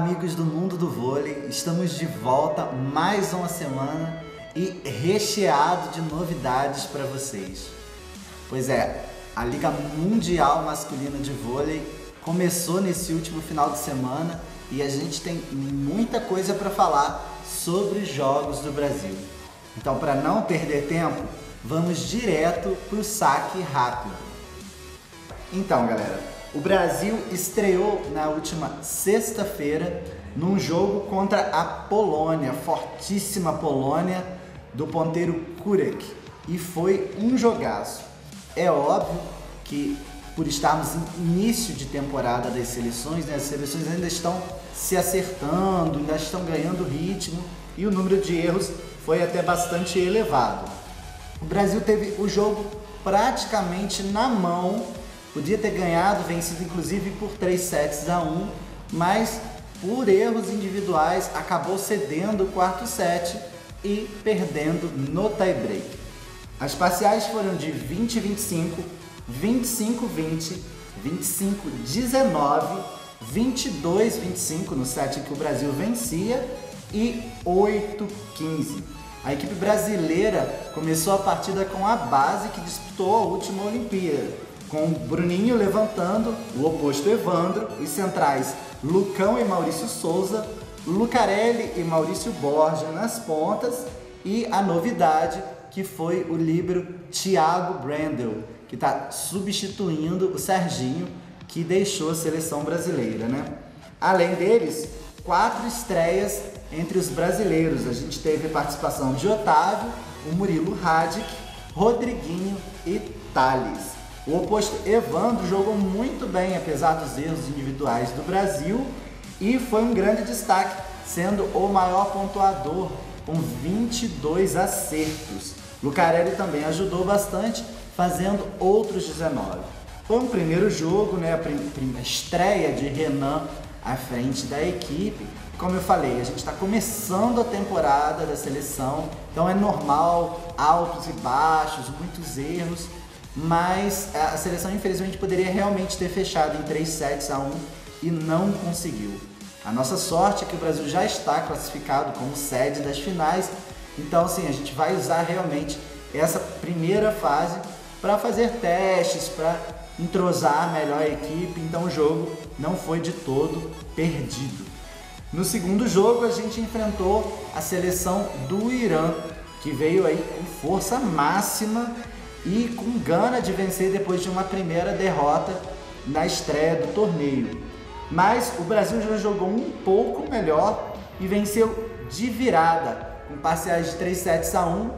amigos do mundo do vôlei, estamos de volta mais uma semana e recheado de novidades para vocês. Pois é, a Liga Mundial Masculina de Vôlei começou nesse último final de semana e a gente tem muita coisa para falar sobre os Jogos do Brasil. Então, para não perder tempo, vamos direto para o saque rápido. Então, galera, o Brasil estreou na última sexta-feira num jogo contra a Polônia, fortíssima Polônia, do ponteiro Kurek, e foi um jogaço. É óbvio que, por estarmos em início de temporada das seleções, as seleções ainda estão se acertando, ainda estão ganhando ritmo e o número de erros foi até bastante elevado. O Brasil teve o jogo praticamente na mão. Podia ter ganhado, vencido inclusive por 3-1, mas por erros individuais acabou cedendo o quarto set e perdendo no tie-break. As parciais foram de 20-25, 25-20, 25-19, 22-25 no set em que o Brasil vencia e 8-15. A equipe brasileira começou a partida com a base que disputou a última Olimpíada, com o Bruninho levantando, o oposto Evandro, os centrais Lucão e Maurício Souza, Lucarelli e Maurício Borja nas pontas e a novidade que foi o líbero Thiago Brandel, que está substituindo o Serginho, que deixou a seleção brasileira, né? Além deles, 4 estreias entre os brasileiros. A gente teve a participação de Otávio, o Murilo Radic, Rodriguinho e Thales. O oposto Evandro jogou muito bem, apesar dos erros individuais do Brasil, e foi um grande destaque, sendo o maior pontuador, com 22 acertos. Lucarelli também ajudou bastante, fazendo outros 19. Foi um primeiro jogo, né, a estreia de Renan à frente da equipe. Como eu falei, a gente está começando a temporada da seleção, então é normal, altos e baixos, muitos erros, mas a seleção infelizmente poderia realmente ter fechado em 3-1 e não conseguiu. A nossa sorte é que o Brasil já está classificado como sede das finais, então assim, a gente vai usar realmente essa primeira fase para fazer testes, para entrosar melhor a equipe, então o jogo não foi de todo perdido. No segundo jogo a gente enfrentou a seleção do Irã, que veio aí com força máxima e com gana de vencer depois de uma primeira derrota na estreia do torneio. Mas o Brasil já jogou um pouco melhor e venceu de virada, com parciais de 3-1,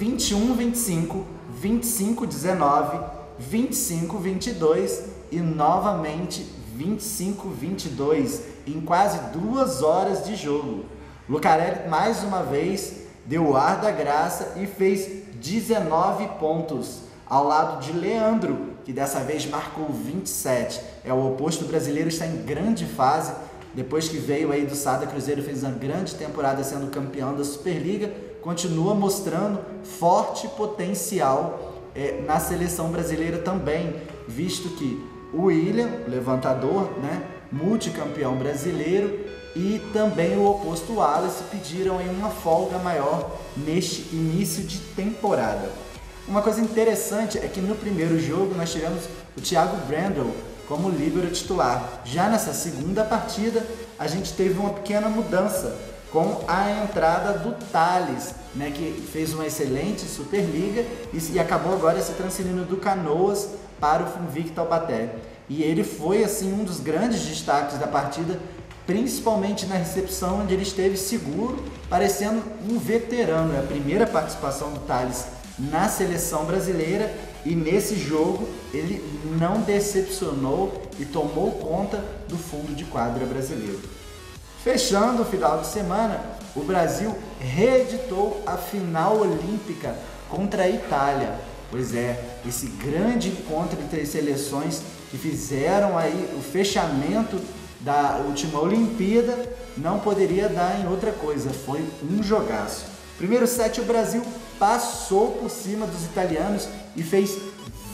21-25, 25-19, 25-22 e novamente 25-22 em quase 2 horas de jogo. Lucarelli mais uma vez deu o ar da graça e fez 19 pontos, ao lado de Leandro, que dessa vez marcou 27. O oposto brasileiro está em grande fase, depois que veio aí do Sada Cruzeiro, fez uma grande temporada sendo campeão da Superliga, continua mostrando forte potencial na seleção brasileira também, visto que o William, levantador, né, multicampeão brasileiro, e também o oposto Wallace pediram aí uma folga maior neste início de temporada. Uma coisa interessante é que no primeiro jogo nós tivemos o Thiago Brandel como líbero titular. Já nessa segunda partida a gente teve uma pequena mudança com a entrada do Thales, né, que fez uma excelente Superliga e acabou agora se transferindo do Canoas para o Funvic Taubaté. E ele foi assim um dos grandes destaques da partida, principalmente na recepção, onde ele esteve seguro, parecendo um veterano. É a primeira participação do Thales na seleção brasileira e nesse jogo ele não decepcionou e tomou conta do fundo de quadra brasileiro. Fechando o final de semana, o Brasil reeditou a final olímpica contra a Itália. Pois é, esse grande encontro entre as seleções que fizeram aí o fechamento da última Olimpíada não poderia dar em outra coisa, foi um jogaço. Primeiro set o Brasil passou por cima dos italianos e fez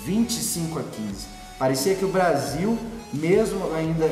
25-15. Parecia que o Brasil, mesmo ainda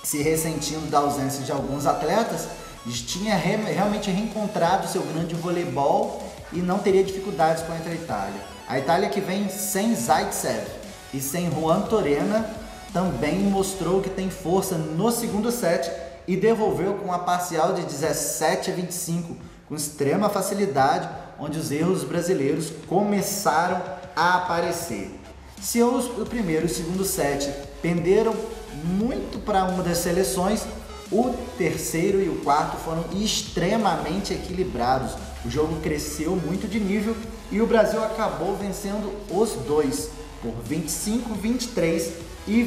se ressentindo da ausência de alguns atletas, tinha realmente reencontrado seu grande voleibol e não teria dificuldades contra a Itália. A Itália, que vem sem Zaitsev e sem Juan Torena, também mostrou que tem força no segundo set e devolveu com uma parcial de 17-25, com extrema facilidade, onde os erros brasileiros começaram a aparecer. Se o primeiro e o segundo set penderam muito para uma das seleções, o terceiro e o quarto foram extremamente equilibrados. O jogo cresceu muito de nível e o Brasil acabou vencendo os dois por 25-23 e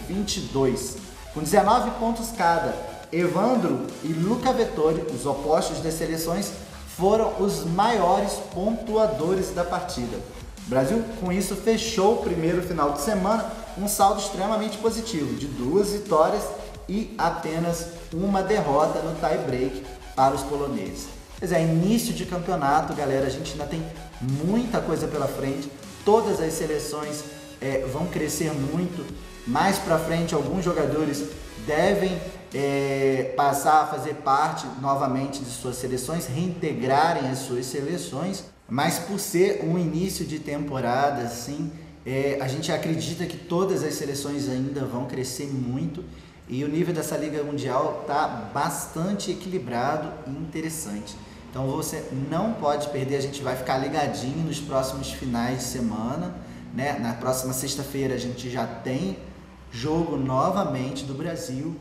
25-22. Com 19 pontos cada, Evandro e Luca Vettori, os opostos das seleções, foram os maiores pontuadores da partida. O Brasil, com isso, fechou o primeiro final de semana com um saldo extremamente positivo, de 2 vitórias e apenas uma derrota no tie-break para os poloneses. Pois é, início de campeonato, galera, a gente ainda tem muita coisa pela frente, todas as seleções vão crescer muito. Mais para frente, alguns jogadores devem passar a fazer parte novamente de suas seleções, reintegrarem as suas seleções, mas por ser um início de temporada, assim, a gente acredita que todas as seleções ainda vão crescer muito e o nível dessa Liga Mundial está bastante equilibrado e interessante. Então você não pode perder, a gente vai ficar ligadinho nos próximos finais de semana, né? Na próxima sexta-feira a gente já tem jogo novamente do Brasil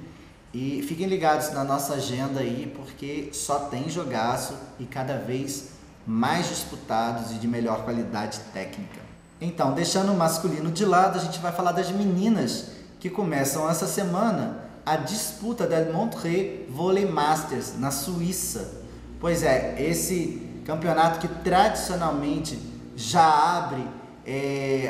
e fiquem ligados na nossa agenda aí, porque só tem jogaço e cada vez mais disputados e de melhor qualidade técnica. Então, deixando o masculino de lado, a gente vai falar das meninas que começam essa semana a disputa da Montreux Volley Masters na Suíça. Pois é, esse campeonato que tradicionalmente já abre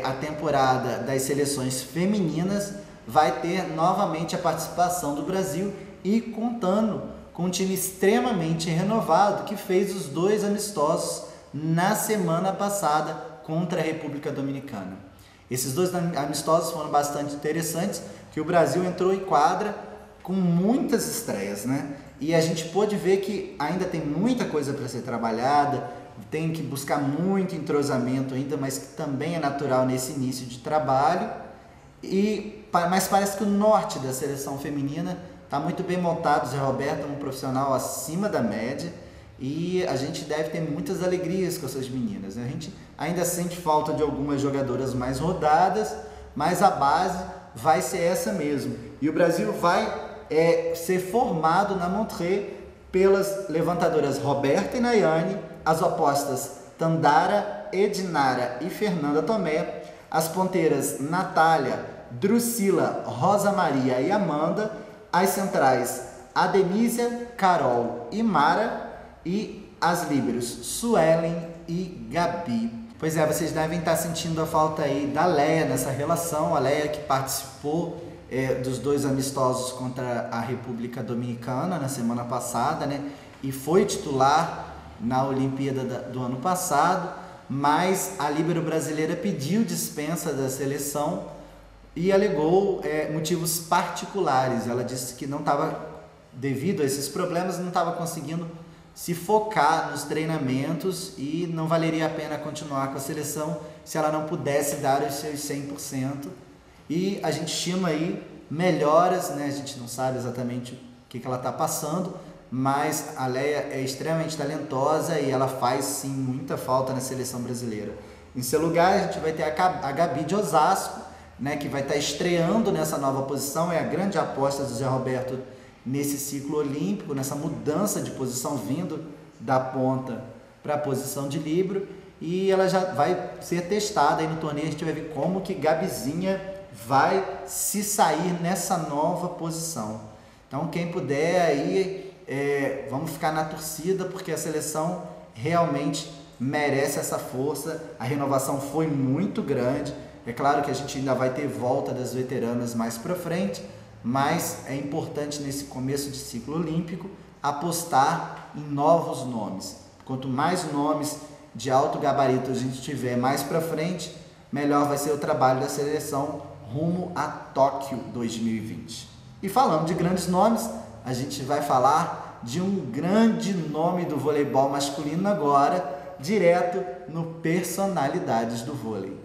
a temporada das seleções femininas vai ter novamente a participação do Brasil e contando com um time extremamente renovado que fez os 2 amistosos na semana passada contra a República Dominicana. Esses 2 amistosos foram bastante interessantes, que o Brasil entrou em quadra com muitas estreias, né? E a gente pôde ver que ainda tem muita coisa para ser trabalhada, tem que buscar muito entrosamento ainda, mas que também é natural nesse início de trabalho. Mas parece que o norte da seleção feminina está muito bem montado. O Zé Roberto é um profissional acima da média e a gente deve ter muitas alegrias com essas meninas, né? A gente ainda sente falta de algumas jogadoras mais rodadas, mas a base vai ser essa mesmo. E o Brasil vai ser formado na Montreux pelas levantadoras Roberta e Nayane, as opostas Tandara, Edinara e Fernanda Tomé, as ponteiras Natália, Drusila, Rosa Maria e Amanda, as centrais Adenísia, Carol e Mara e as líberos Suelen e Gabi. Pois é, vocês devem estar sentindo a falta aí da Leia nessa relação, a Leia que participou dos 2 amistosos contra a República Dominicana na semana passada, né? E foi titular na Olimpíada do ano passado, mas a líbero brasileira pediu dispensa da seleção e alegou motivos particulares. Ela disse que não estava, devido a esses problemas, não estava conseguindo se focar nos treinamentos e não valeria a pena continuar com a seleção se ela não pudesse dar os seus 100%. E a gente estima aí melhoras, né? A gente não sabe exatamente o que ela está passando, mas a Leia é extremamente talentosa e ela faz sim muita falta na seleção brasileira. Em seu lugar a gente vai ter a Gabi de Osasco, né, que vai estar estreando nessa nova posição, é a grande aposta do Zé Roberto nesse ciclo olímpico, nessa mudança de posição vindo da ponta para a posição de líbero, e ela já vai ser testada aí no torneio. A gente vai ver como que Gabizinha vai se sair nessa nova posição. Então quem puder aí, vamos ficar na torcida, porque a seleção realmente merece essa força. A renovação foi muito grande. É claro que a gente ainda vai ter volta das veteranas mais para frente, mas é importante nesse começo de ciclo olímpico apostar em novos nomes. Quanto mais nomes de alto gabarito a gente tiver mais para frente, melhor vai ser o trabalho da seleção rumo a Tóquio 2020. E falando de grandes nomes, a gente vai falar de um grande nome do voleibol masculino agora, direto no Personalidades do Vôlei.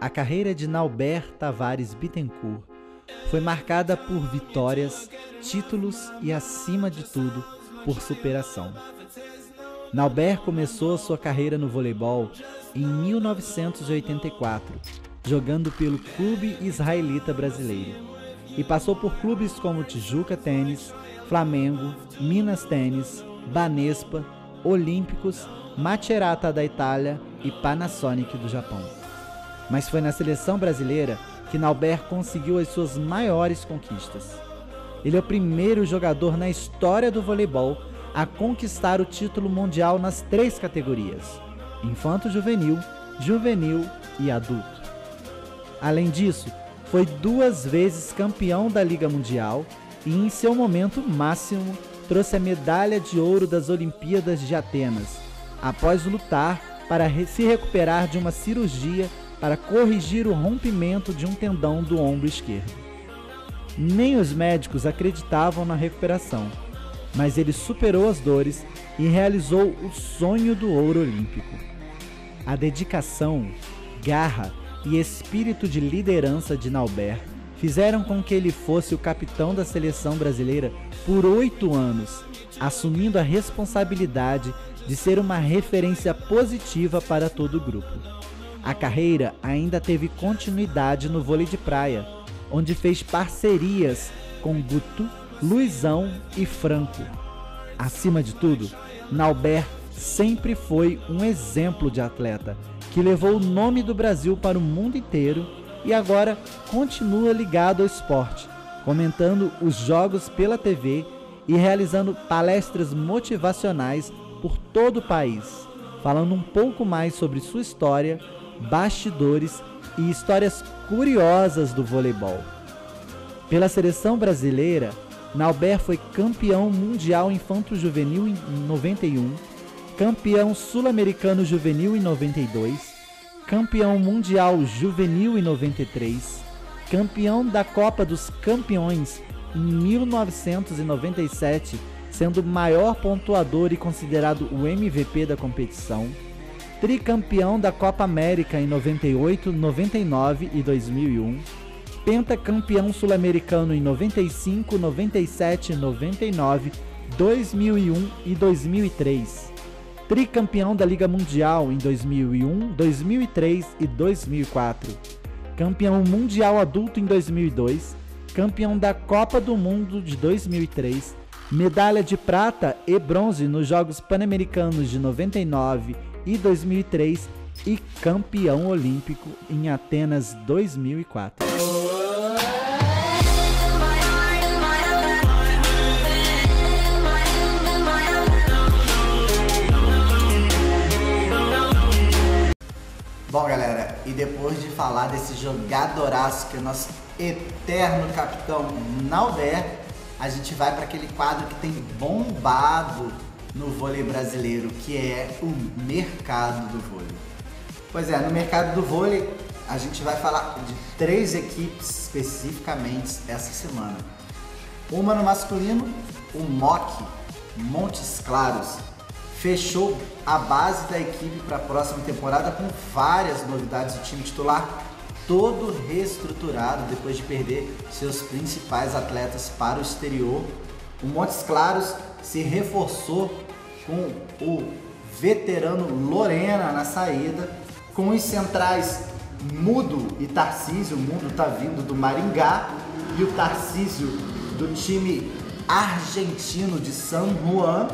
A carreira de Naubert Tavares Bittencourt foi marcada por vitórias, títulos e, acima de tudo, por superação. Naubert começou sua carreira no voleibol em 1984, jogando pelo Clube Israelita Brasileiro, e passou por clubes como Tijuca Tênis, Flamengo, Minas Tênis, Banespa, Olímpicos, Macerata da Itália e Panasonic do Japão. Mas foi na seleção brasileira que Naubert conseguiu as suas maiores conquistas. Ele é o primeiro jogador na história do voleibol a conquistar o título mundial nas 3 categorias: infanto-juvenil, juvenil e adulto. Além disso, foi 2 vezes campeão da Liga Mundial e, em seu momento máximo, trouxe a medalha de ouro das Olimpíadas de Atenas, após lutar para se recuperar de uma cirurgia para corrigir o rompimento de um tendão do ombro esquerdo. Nem os médicos acreditavam na recuperação, mas ele superou as dores e realizou o sonho do ouro olímpico. A dedicação, garra e espírito de liderança de Naubert fizeram com que ele fosse o capitão da seleção brasileira por 8 anos, assumindo a responsabilidade de ser uma referência positiva para todo o grupo. A carreira ainda teve continuidade no vôlei de praia, onde fez parcerias com Guto, Luizão e Franco. Acima de tudo, Naubert sempre foi um exemplo de atleta, que levou o nome do Brasil para o mundo inteiro e agora continua ligado ao esporte, comentando os jogos pela TV e realizando palestras motivacionais por todo o país, falando um pouco mais sobre sua história, bastidores e histórias curiosas do voleibol. Pela seleção brasileira, Naubert foi campeão mundial infanto-juvenil em 91, campeão sul-americano juvenil em 92, campeão mundial juvenil em 93, campeão da Copa dos Campeões em 1997, sendo o maior pontuador e considerado o MVP da competição, tricampeão da Copa América em 98, 99 e 2001, pentacampeão sul-americano em 95, 97, 99, 2001 e 2003, tricampeão da Liga Mundial em 2001, 2003 e 2004, campeão mundial adulto em 2002, campeão da Copa do Mundo de 2003, medalha de prata e bronze nos Jogos Pan-Americanos de 99 e 2003 e campeão olímpico em Atenas 2004. Bom, galera, e depois de falar desse jogadoraço que é nosso eterno capitão Naubert, a gente vai para aquele quadro que tem bombado no vôlei brasileiro, que é o mercado do vôlei. Pois é, no mercado do vôlei a gente vai falar de 3 equipes especificamente essa semana. Uma no masculino, o MOC Montes Claros fechou a base da equipe para a próxima temporada com várias novidades. O time titular todo reestruturado depois de perder seus principais atletas para o exterior. O Montes Claros se reforçou com o veterano Lorena na saída, com os centrais Mudo e Tarcísio. O Mudo está vindo do Maringá e o Tarcísio do time argentino de San Juan.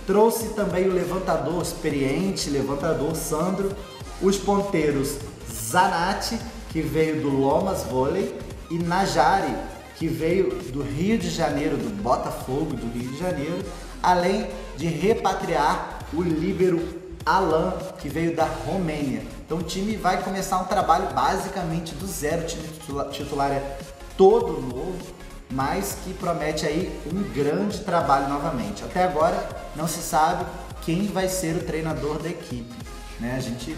Trouxe também o levantador experiente, levantador Sandro, os ponteiros Zanatti, que veio do Lomas Vôlei, e Najari, que veio do Rio de Janeiro, do Botafogo do Rio de Janeiro, além de repatriar o líbero Alan, que veio da Romênia. Então o time vai começar um trabalho basicamente do zero, o time titular é todo novo, mas que promete aí um grande trabalho novamente. Até agora não se sabe quem vai ser o treinador da equipe, né? A gente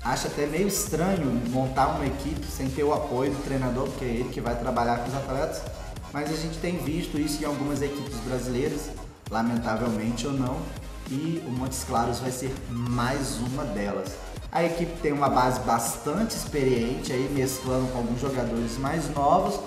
acha até meio estranho montar uma equipe sem ter o apoio do treinador, porque é ele que vai trabalhar com os atletas, mas a gente tem visto isso em algumas equipes brasileiras, lamentavelmente ou não, e o Montes Claros vai ser mais uma delas. A equipe tem uma base bastante experiente, aí mesclando com alguns jogadores mais novos,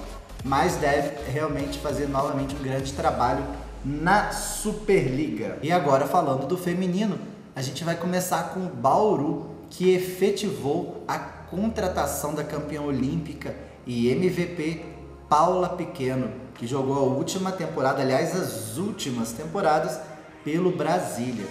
mas deve realmente fazer novamente um grande trabalho na Superliga. E agora, falando do feminino, a gente vai começar com o Bauru, que efetivou a contratação da campeã olímpica e MVP Paula Pequeno, que jogou a última temporada, aliás, as últimas temporadas, pelo Brasília.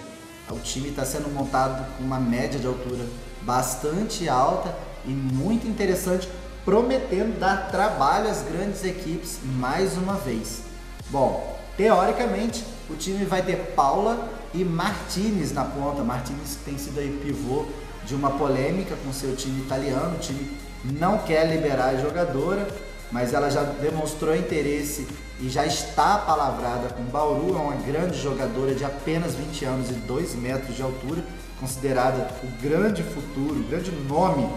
O time está sendo montado com uma média de altura bastante alta e muito interessante, prometendo dar trabalho às grandes equipes mais uma vez. Bom, teoricamente, o time vai ter Paula e Martinez na ponta. Martinez tem sido aí pivô de uma polêmica com seu time italiano. O time não quer liberar a jogadora, mas ela já demonstrou interesse e já está apalavrada com Bauru. É uma grande jogadora de apenas 20 anos e 2 metros de altura, considerada o grande futuro, o grande nome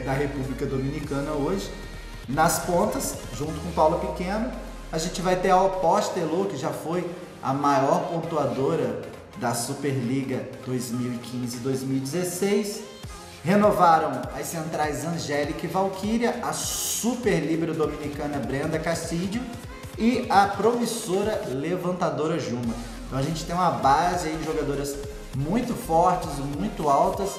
da República Dominicana hoje. Nas pontas, junto com Paula Pequeno, a gente vai ter a Opostelô, que já foi a maior pontuadora da Superliga 2015-2016. Renovaram as centrais Angélica e Valquíria, a super líbero dominicana Brenda Castilho e a promissora levantadora Juma. Então a gente tem uma base aí de jogadoras muito fortes, muito altas,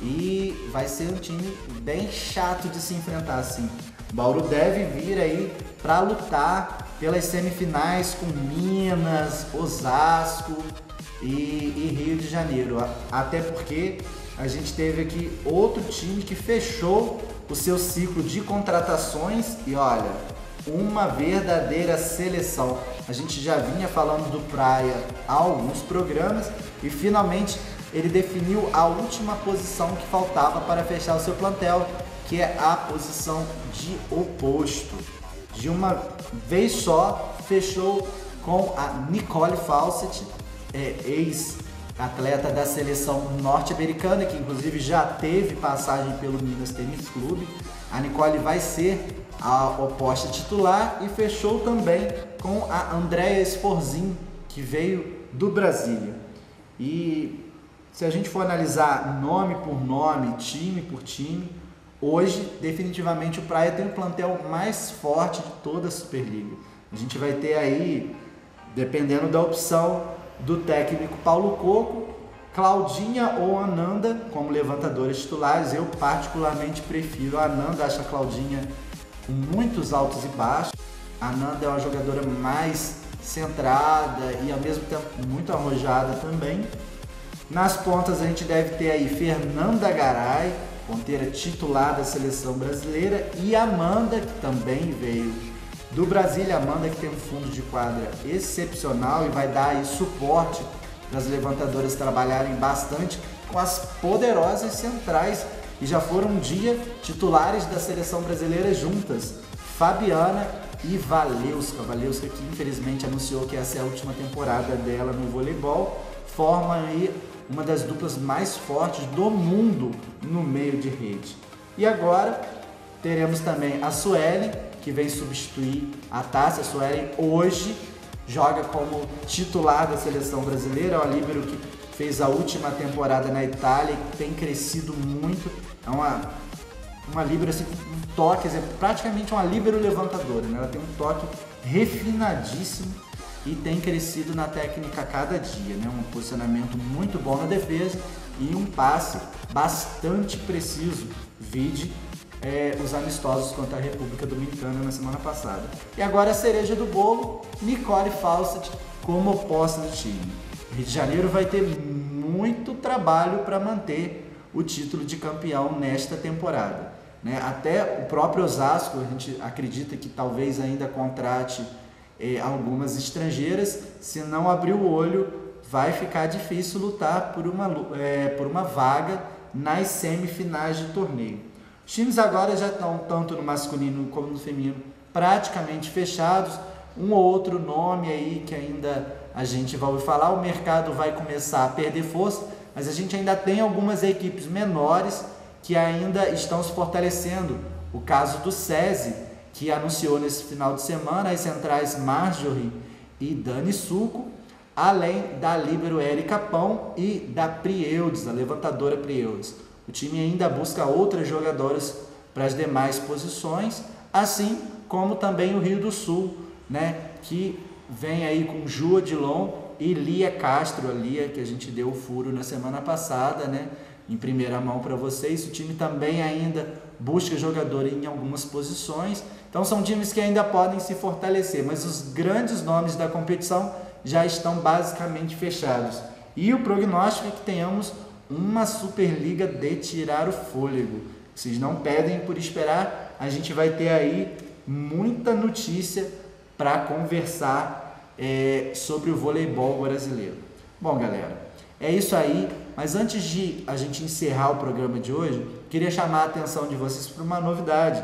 e vai ser um time bem chato de se enfrentar assim. Bauru deve vir aí para lutar pelas semifinais com Minas, Osasco e Rio de Janeiro. Até porque a gente teve aqui outro time que fechou o seu ciclo de contratações e olha, uma verdadeira seleção. A gente já vinha falando do Praia há alguns programas e finalmente ele definiu a última posição que faltava para fechar o seu plantel, que é a posição de oposto. De uma vez só, fechou com a Nicole Fawcett, ex-atleta da seleção norte-americana, que inclusive já teve passagem pelo Minas Tênis Clube. A Nicole vai ser a oposta titular e fechou também com a Andrea Sforzin, que veio do Brasília. E se a gente for analisar nome por nome, time por time, hoje definitivamente o Praia tem o plantel mais forte de toda a Superliga. A gente vai ter aí, dependendo da opção do técnico Paulo Coco, Claudinha ou Ananda como levantadoras titulares. Eu particularmente prefiro a Ananda, acho a Claudinha com muitos altos e baixos. A Ananda é uma jogadora mais centrada e ao mesmo tempo muito arrojada também. Nas pontas a gente deve ter aí Fernanda Garay, ponteira titular da seleção brasileira, e Amanda, que também veio do Brasília. Amanda que tem um fundo de quadra excepcional e vai dar aí suporte para as levantadoras trabalharem bastante com as poderosas centrais que já foram um dia titulares da seleção brasileira juntas, Fabiana e Valeuska. Valeuska que infelizmente anunciou que essa é a última temporada dela no voleibol, forma aí uma das duplas mais fortes do mundo no meio de rede. E agora teremos também a Suelen, que vem substituir a Tássia. A Suelen hoje joga como titular da seleção brasileira, é uma líbero que fez a última temporada na Itália e tem crescido muito. É uma líbero assim, um toque, praticamente uma líbero levantadora, né? Ela tem um toque refinadíssimo e tem crescido na técnica a cada dia, né? Um posicionamento muito bom na defesa e um passe bastante preciso, vide os amistosos contra a República Dominicana na semana passada. E agora a cereja do bolo, Nicole Fawcett como oposta do time. O Rio de Janeiro vai ter muito trabalho para manter o título de campeão nesta temporada, né? Até o próprio Osasco, a gente acredita que talvez ainda contrate algumas estrangeiras. Se não abrir o olho, vai ficar difícil lutar por uma vaga nas semifinais de torneio. Os times agora já estão, tanto no masculino como no feminino, praticamente fechados. Um ou outro nome aí que ainda a gente vai ouvir falar, o mercado vai começar a perder força, mas a gente ainda tem algumas equipes menores que ainda estão se fortalecendo. O caso do SESI, que anunciou nesse final de semana as centrais Marjorie e Dani Suco, além da líbero Érica Pão e da Prieudes, a levantadora Prieudes. O time ainda busca outras jogadoras para as demais posições, assim como também o Rio do Sul, né, que vem aí com Ju Odilon e Lia Castro, a Lia que a gente deu o furo na semana passada, né, em primeira mão para vocês. O time também ainda busca jogador em algumas posições, então são times que ainda podem se fortalecer, mas os grandes nomes da competição já estão basicamente fechados. E o prognóstico é que tenhamos uma Superliga de tirar o fôlego. Vocês não pedem por esperar, a gente vai ter aí muita notícia para conversar sobre o voleibol brasileiro. Bom, galera, é isso aí, mas antes de a gente encerrar o programa de hoje, queria chamar a atenção de vocês para uma novidade.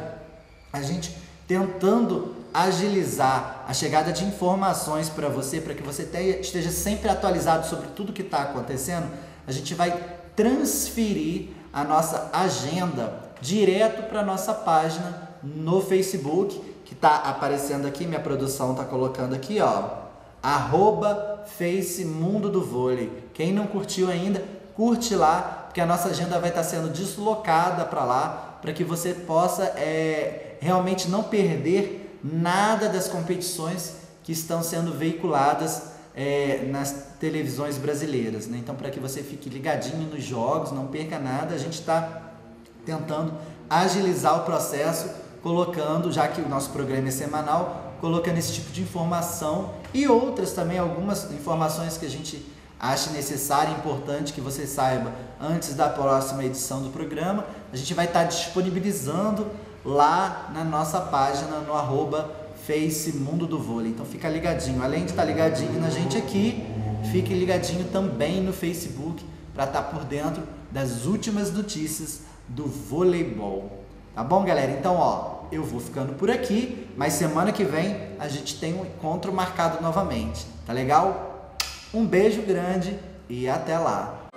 A gente tentando agilizar a chegada de informações para você, para que você esteja sempre atualizado sobre tudo que está acontecendo, a gente vai transferir a nossa agenda direto para a nossa página no Facebook, que está aparecendo aqui, minha produção está colocando aqui, ó, @Face Mundo do Vôlei. Quem não curtiu ainda, curte lá, porque a nossa agenda vai estar sendo deslocada para lá, para que você possa realmente não perder nada das competições que estão sendo veiculadas nas televisões brasileiras, né? Então, para que você fique ligadinho nos jogos, não perca nada, a gente está tentando agilizar o processo, colocando, já que o nosso programa é semanal, colocando esse tipo de informação e outras também, algumas informações que a gente acha necessário e importante que você saiba antes da próxima edição do programa. A gente vai estar disponibilizando lá na nossa página no @Face Mundo do Vôlei. Então fica ligadinho, além de estar ligadinho na gente aqui, fique ligadinho também no Facebook para estar por dentro das últimas notícias do voleibol. Tá bom, galera? Então, ó, eu vou ficando por aqui, mas semana que vem a gente tem um encontro marcado novamente. Tá legal? Um beijo grande e até lá!